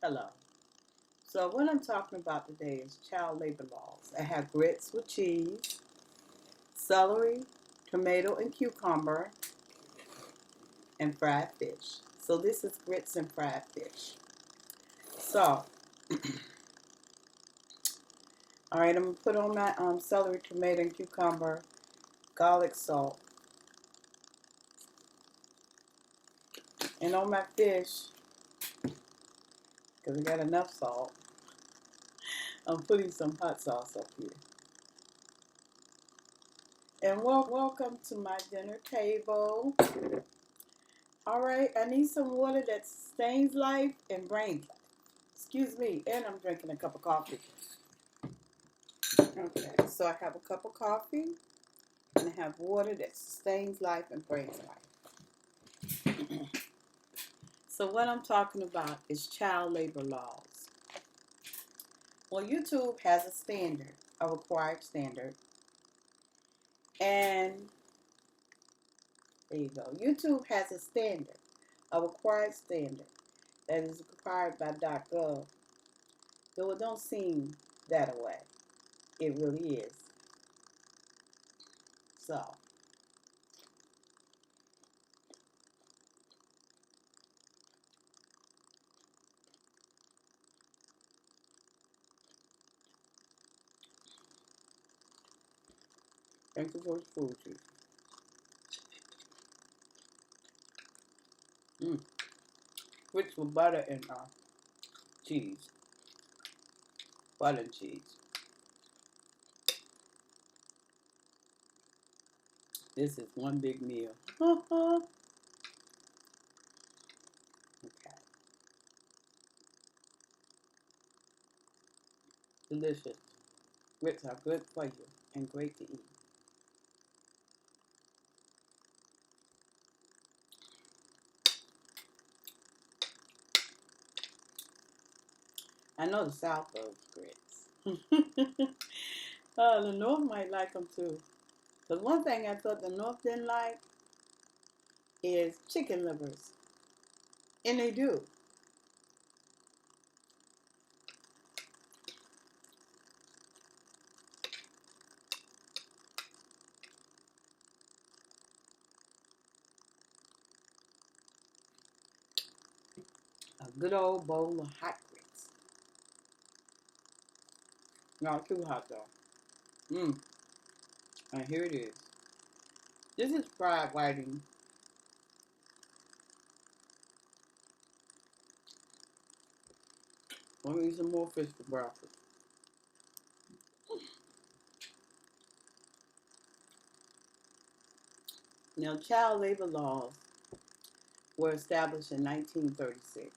Hello. So what I'm talking about today is child labor laws. I have grits with cheese, celery, tomato and cucumber, and fried fish. So this is grits and fried fish. So, all right, I'm gonna put on my celery, tomato, and cucumber, garlic, salt, and on my fish, because I got enough salt, I'm putting some hot sauce up here. And welcome to my dinner table. All right, I need some water that sustains life and brings life. Excuse me, and I'm drinking a cup of coffee. Okay, so I have a cup of coffee and I have water that sustains life and brings life. So what I'm talking about is child labor laws. Well, YouTube has a standard, a required standard, and there you go. YouTube has a standard, a required standard that is required by .gov, though it don't seem that way. It really is. So, thank you for the food, Jesus. Mm. Rich with butter and cheese. Butter and cheese. This is one big meal. Okay. Delicious. Grits are good for you and great to eat. I know the South loves grits. The North might like them too. Because one thing I thought the North didn't like is chicken livers. And they do. A good old bowl of hot grits. Not too hot though. Mmm. And here it is. This is fried whiting. Let me eat some more fish for breakfast. Now, child labor laws were established in 1936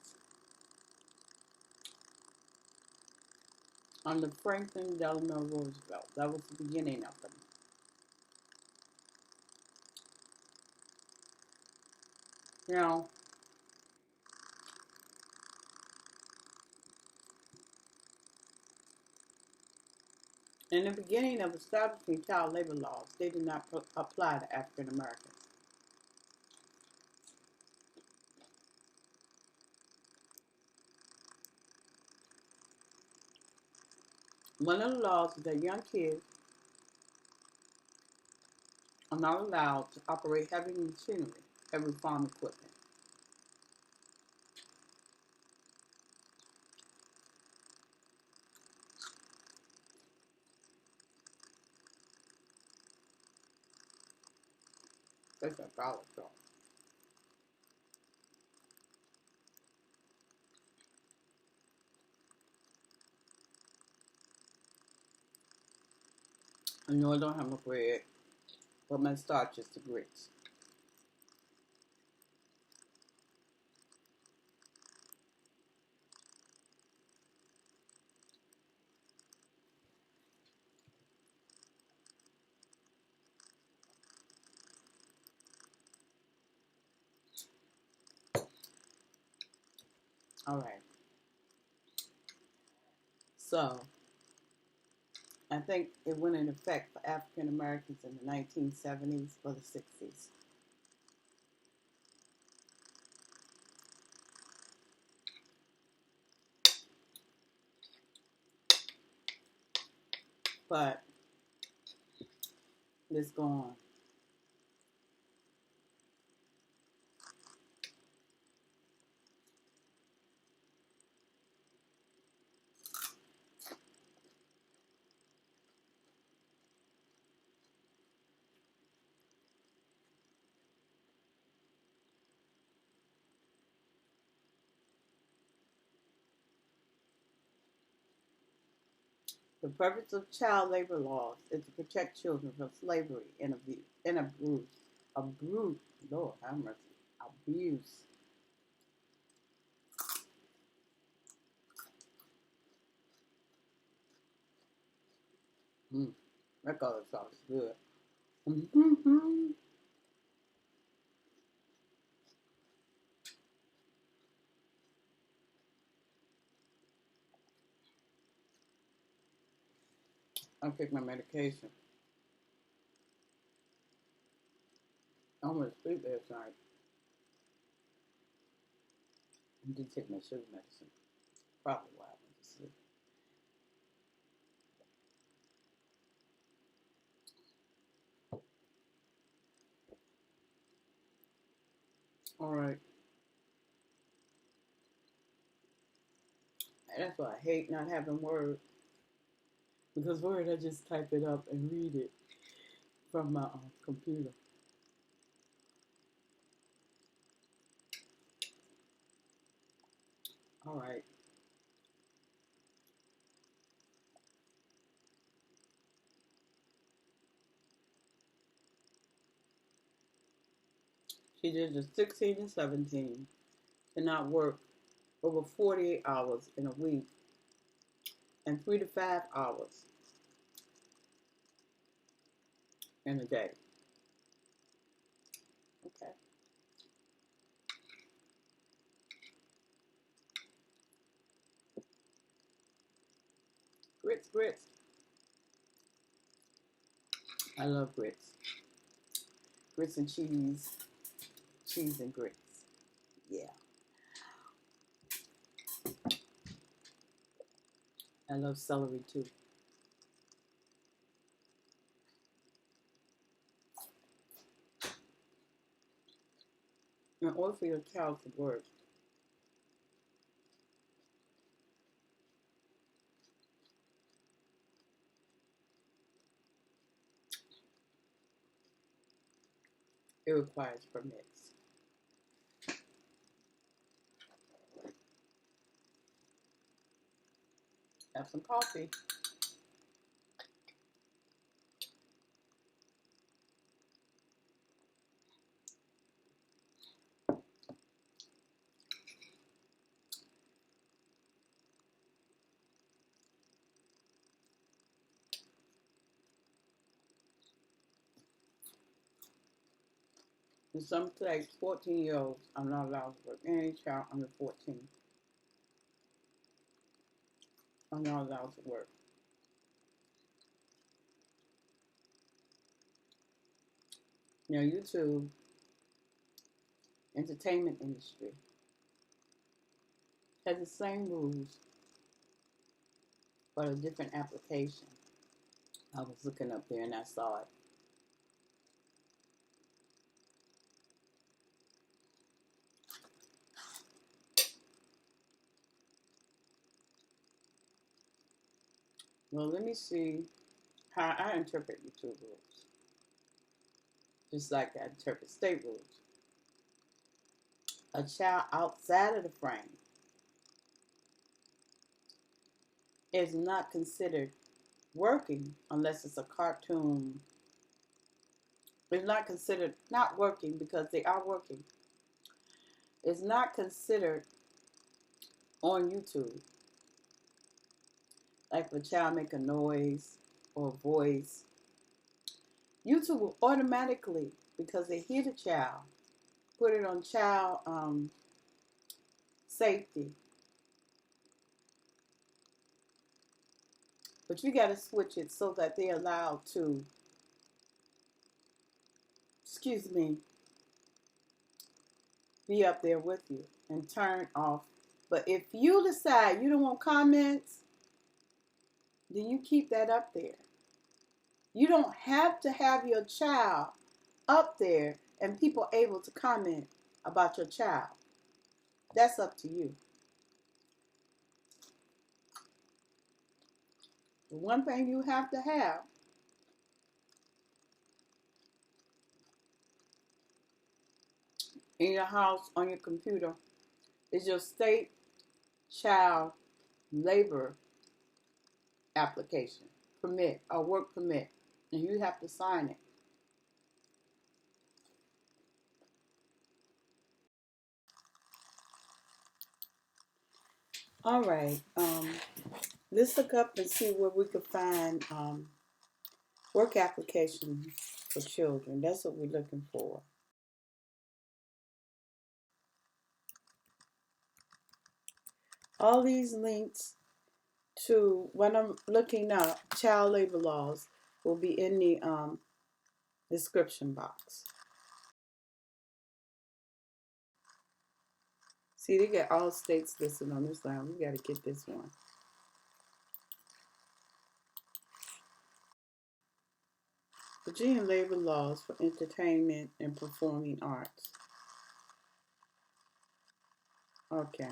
under Franklin Delano Roosevelt. That was the beginning of them. Now, in the beginning of establishing child labor laws, they did not apply to African Americans. One of the laws is that young kids are not allowed to operate heavy machinery, heavy farm equipment. That's a dollar store. I know I don't have no bread, but my starch is the grits. All right. So, I think it went in effect for African Americans in the 1970s or the 60s. But let's go on. The purpose of child labor laws is to protect children from slavery and abuse. Lord have mercy, abuse. Mm, that color sauce is good. Mm-hmm. I take my medication. I went to sleep last night. I did take my sugar medicine. Probably why I went to sleep. All right. And that's why I hate not having Word. Because Word, I just type it up and read it from my computer. All right. She did the 16 and 17 cannot work over 48 hours in a week and 3 to 5 hours in a day. Okay. Grits, grits. I love grits. Grits and cheese. Cheese and grits. Yeah. I love celery too. In order for your child to work, it requires permits. Have some coffee. In some states, 14-year-olds are not allowed to work. Any child under 14 are not allowed to work. Now, YouTube, entertainment industry, has the same rules, but a different application. I was looking up there and I saw it. Well, let me see how I interpret YouTube rules, just like I interpret state rules. A child outside of the frame is not considered working unless it's a cartoon. It's not considered not working because they are working. It's not considered on YouTube. Like if a child make a noise or a voice, YouTube will automatically, because they hear the child, put it on child safety. But you got to switch it so that they're allowed to, excuse me, be up there with you and turn off. But if you decide you don't want comments, then you keep that up there. You don't have to have your child up there and people able to comment about your child. That's up to you. The one thing you have to have in your house on your computer is your state child labor application, permit, or work permit, and you have to sign it. All right, let's look up and see where we could find work applications for children. That's what we're looking for. All these links to what I'm looking up, child labor laws, will be in the description box. See, they got all states listed on this line. We got to get this one. Virginia labor laws for entertainment and performing arts. Okay.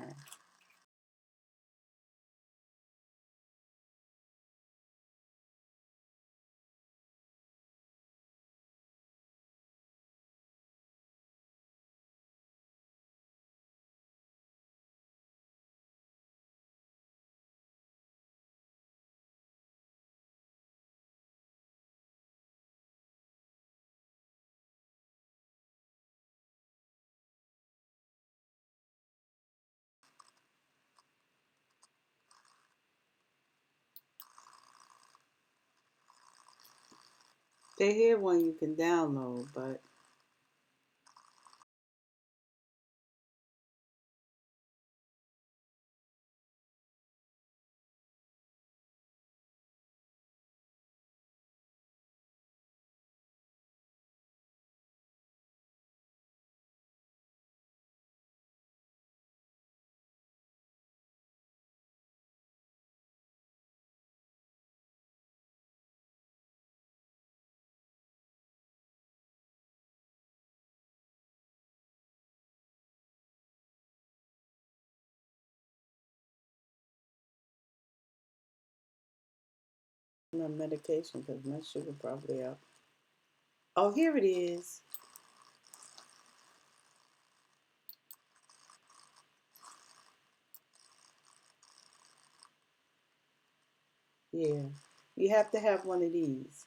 They have one you can download, but no medication because my sugar probably up. Oh, here it is. Yeah, you have to have one of these.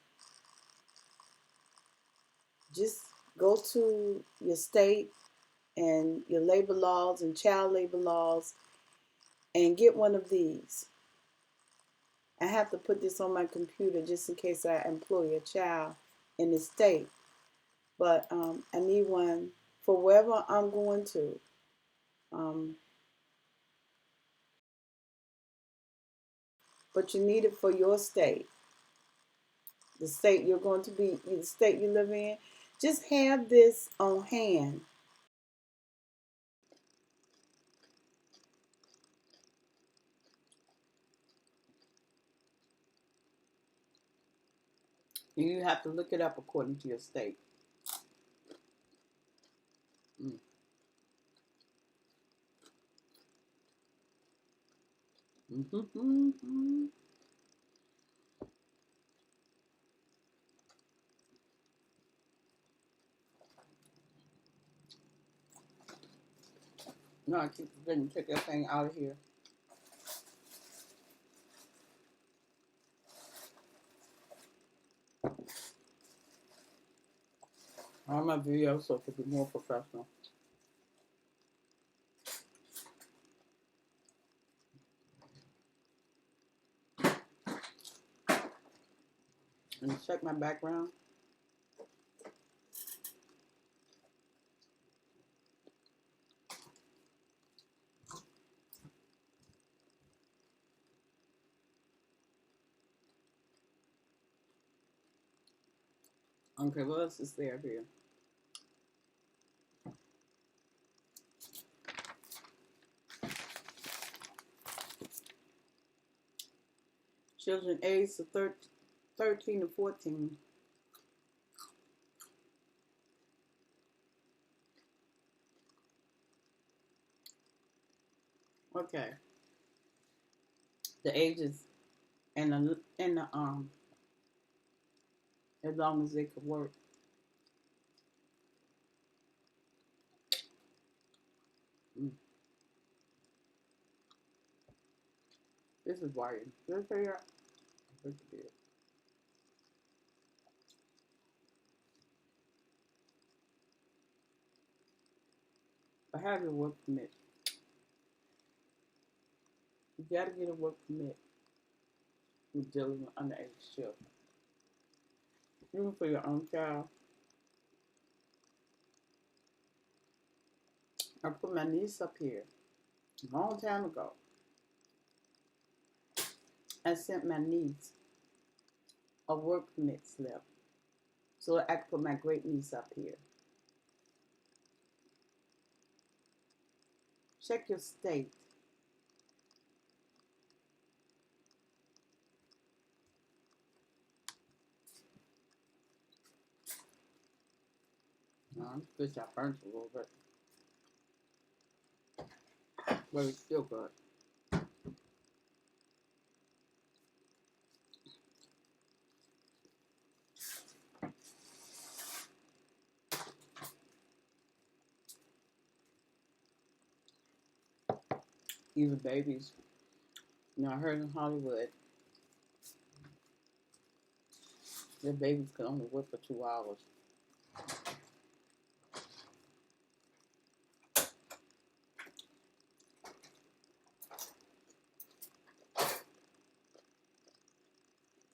Just go to your state and your labor laws and child labor laws and get one of these. I have to put this on my computer just in case I employ a child in the state. But I need one for wherever I'm going to. Um, but you need it for your state, the state you're going to be, the state you live in. Just have this on hand. And you have to look it up according to your state. Mm. Mm-hmm. No, I keep forgetting to take that thing out of here. On my video so it could be more professional. And check my background. Okay, what else is there here? Children aged to 13 to 14. Okay. The ages and the as long as they could work. Mm. This is why you figure out. I think you did. But have your work permit. You gotta get a work permit with dealing with underage children. Even for your own child. I put my niece up here a long time ago. I sent my niece a work permit slip so I could put my great niece up here. Check your state. I'm fish I burnt a little bit, but it's still good. Even babies. I heard in Hollywood that babies can only work for 2 hours.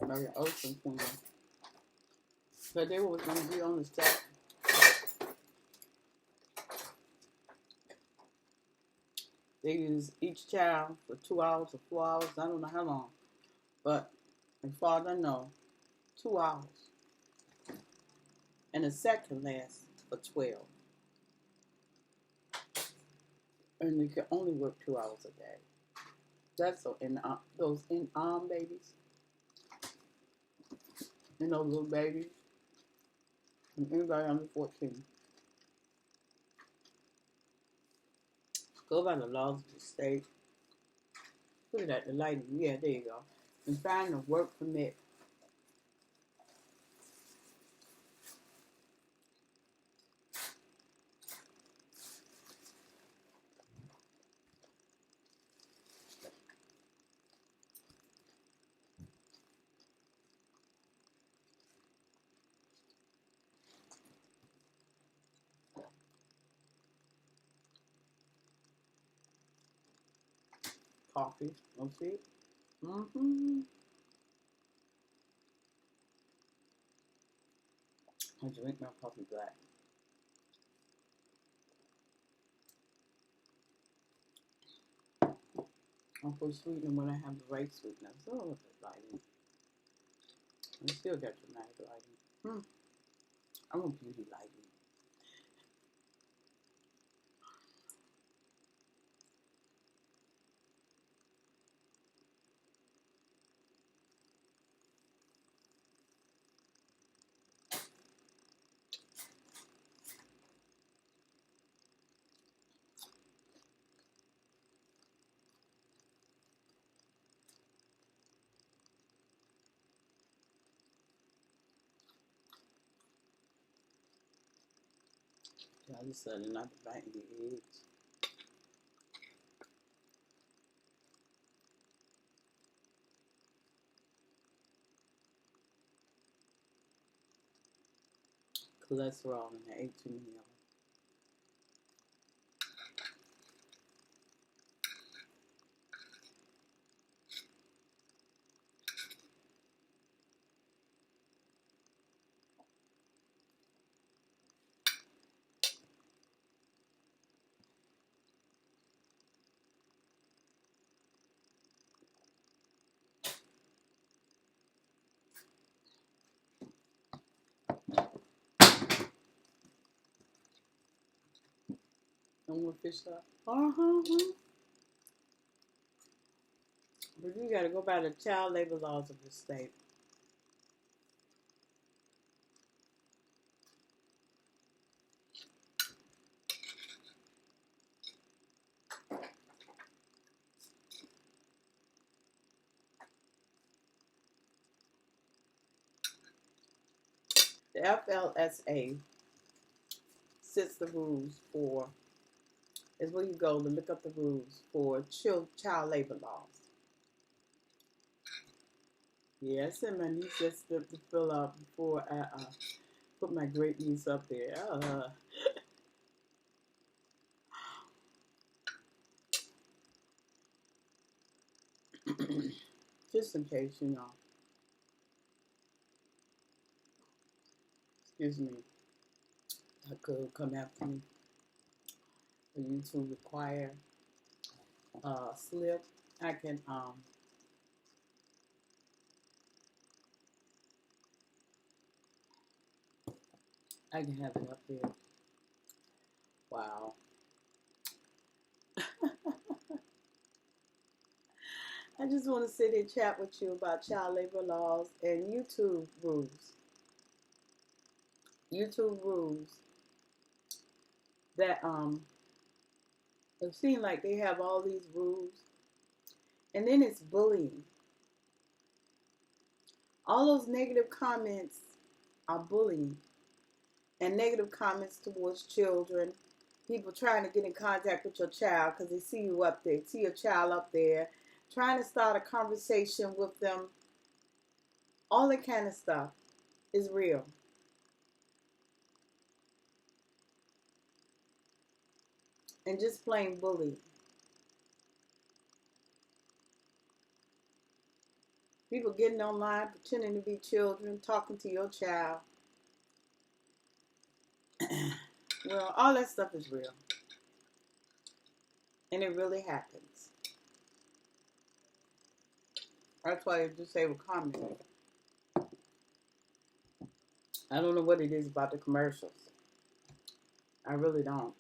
Like an ocean queen. But they were going to be on the set. They use each child for 2 hours or 4 hours. I don't know how long. But as far as I know, 2 hours. And the set can last for 12. And you can only work 2 hours a day. That's so in those in-arm babies. And those little babies. And anybody under 14. Go by the laws of the state. Look at that, the lighting. Yeah, there you go. And find a work permit. Coffee. Don't see it? Mm-hmm. I drink my coffee black. I put sweetener when I have the right sweetener. Oh, the lighting. I still got dramatic lighting. I want beauty lighting. I decided not to bite the eggs. Cholesterol and I ate too many of them. No more fish sauce. But you gotta go by the child labor laws of the state. FLSA sets the rules for, is where you go to look up the rules for child labor laws. Yes, and my niece just to fill out before I put my great niece up there. Just in case, you know. Excuse me. I could come after me. For you to require slip, I can have it up there. Wow. I just want to sit and chat with you about child labor laws and YouTube rules. YouTube rules that it seems like they have all these rules, and then it's bullying. All those negative comments are bullying, and negative comments towards children. People trying to get in contact with your child because they see you up there, see your child up there, trying to start a conversation with them. All that kind of stuff is real. And just plain bullying. People getting online, pretending to be children, talking to your child. Well, all that stuff is real. And it really happens. That's why I disable comment. I don't know what it is about the commercials. I really don't.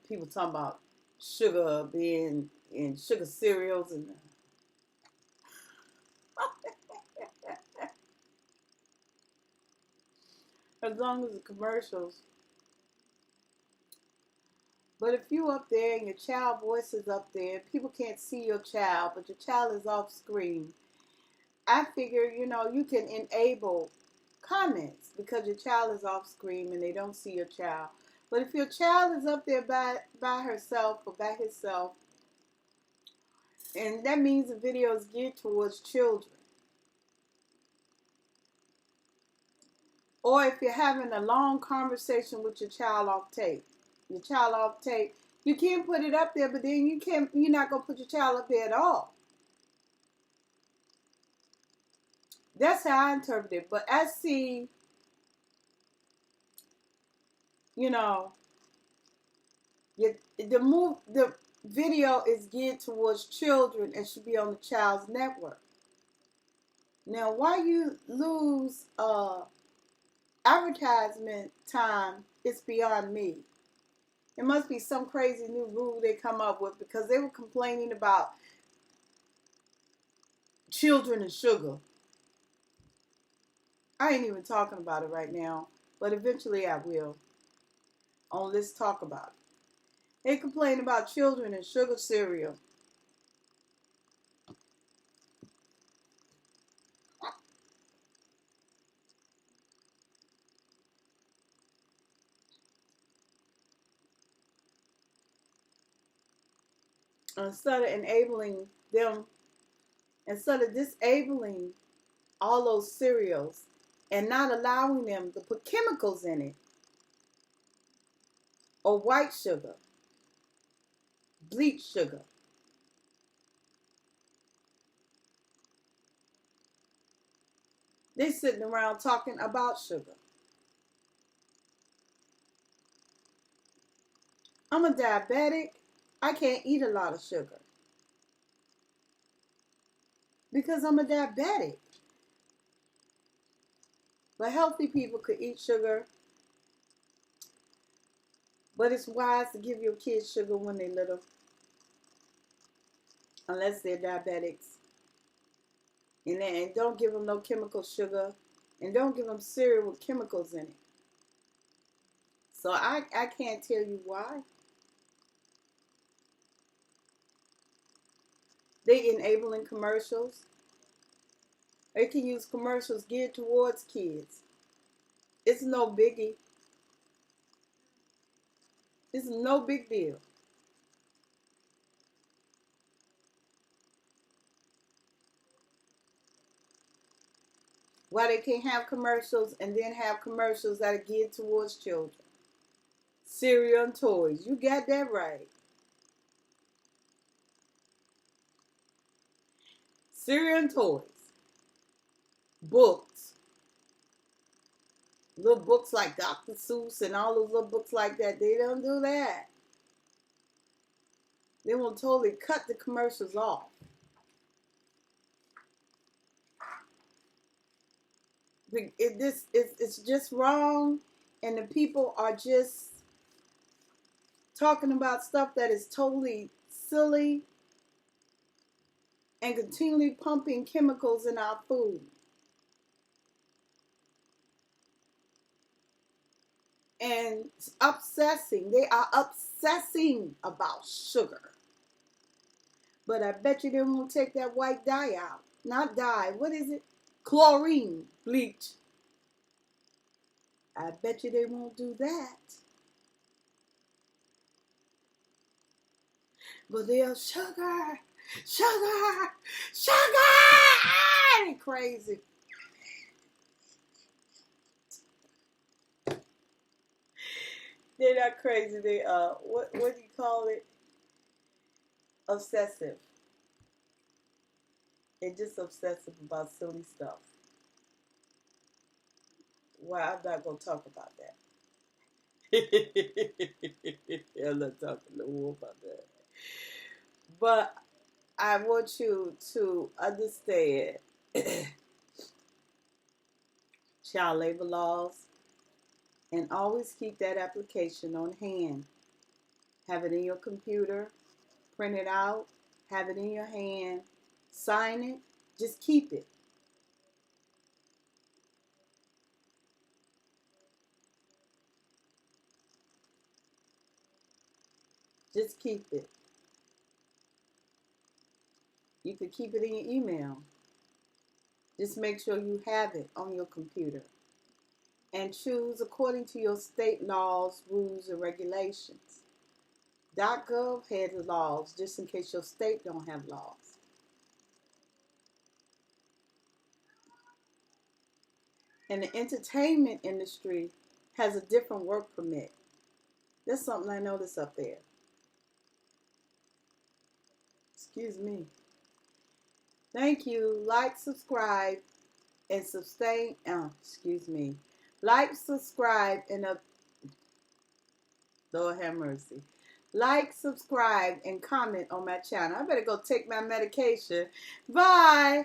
People talking about sugar being in sugar cereals and as long as the commercials. But if you up there and your child voice is up there, people can't see your child, but your child is off screen. I figure, you can enable comments because your child is off screen and they don't see your child. But if your child is up there by herself or by himself, and that means the video is geared towards children. Or if you're having a long conversation with your child off tape, you can't put it up there, but then you're not going to put your child up there at all. That's how I interpret it. But I see, the video is geared towards children and should be on the child's network. Now, why you lose advertisement time is beyond me. It must be some crazy new rule they come up with because they were complaining about children and sugar. I ain't even talking about it right now, but eventually I will. Let's talk about it. They complain about children and sugar cereal. Instead of disabling all those cereals and not allowing them to put chemicals in it, or white sugar, bleach sugar. They're sitting around talking about sugar. I'm a diabetic. I can't eat a lot of sugar because I'm a diabetic. But healthy people could eat sugar. But it's wise to give your kids sugar when they're little, unless they're diabetics. And don't give them no chemical sugar. And don't give them cereal with chemicals in it. So I can't tell you why. They enabling commercials. They can use commercials geared towards kids. It's no biggie. It's no big deal. Why they can't have commercials and then have commercials that are geared towards children. Cereal and toys. You got that right. Cereal and toys. Books. Little books like Dr. Seuss and all those little books like that. They don't do that. They will totally cut the commercials off. It's just wrong, and the people are just talking about stuff that is totally silly and continually pumping chemicals in our food. And they are obsessing about sugar. But I bet you they won't take that white dye out. Not dye, what is it? Chlorine, bleach. I bet you they won't do that. But they'll sugar. They're crazy. They're not crazy. They what do you call it? Obsessive. They're just obsessive about silly stuff. Well, I'm not gonna talk about that. I'm not talking no more about that. But I want you to understand child labor laws and always keep that application on hand. Have it in your computer, print it out, have it in your hand, sign it, just keep it. Just keep it. You can keep it in your email. Just make sure you have it on your computer. And choose according to your state laws, rules, and regulations. .gov has the laws just in case your state don't have laws. And the entertainment industry has a different work permit. That's something I noticed up there. Excuse me. Thank you. Like, subscribe, and sustain. Excuse me. Like, subscribe, and Lord have mercy. Like, subscribe, and comment on my channel. I better go take my medication. Bye.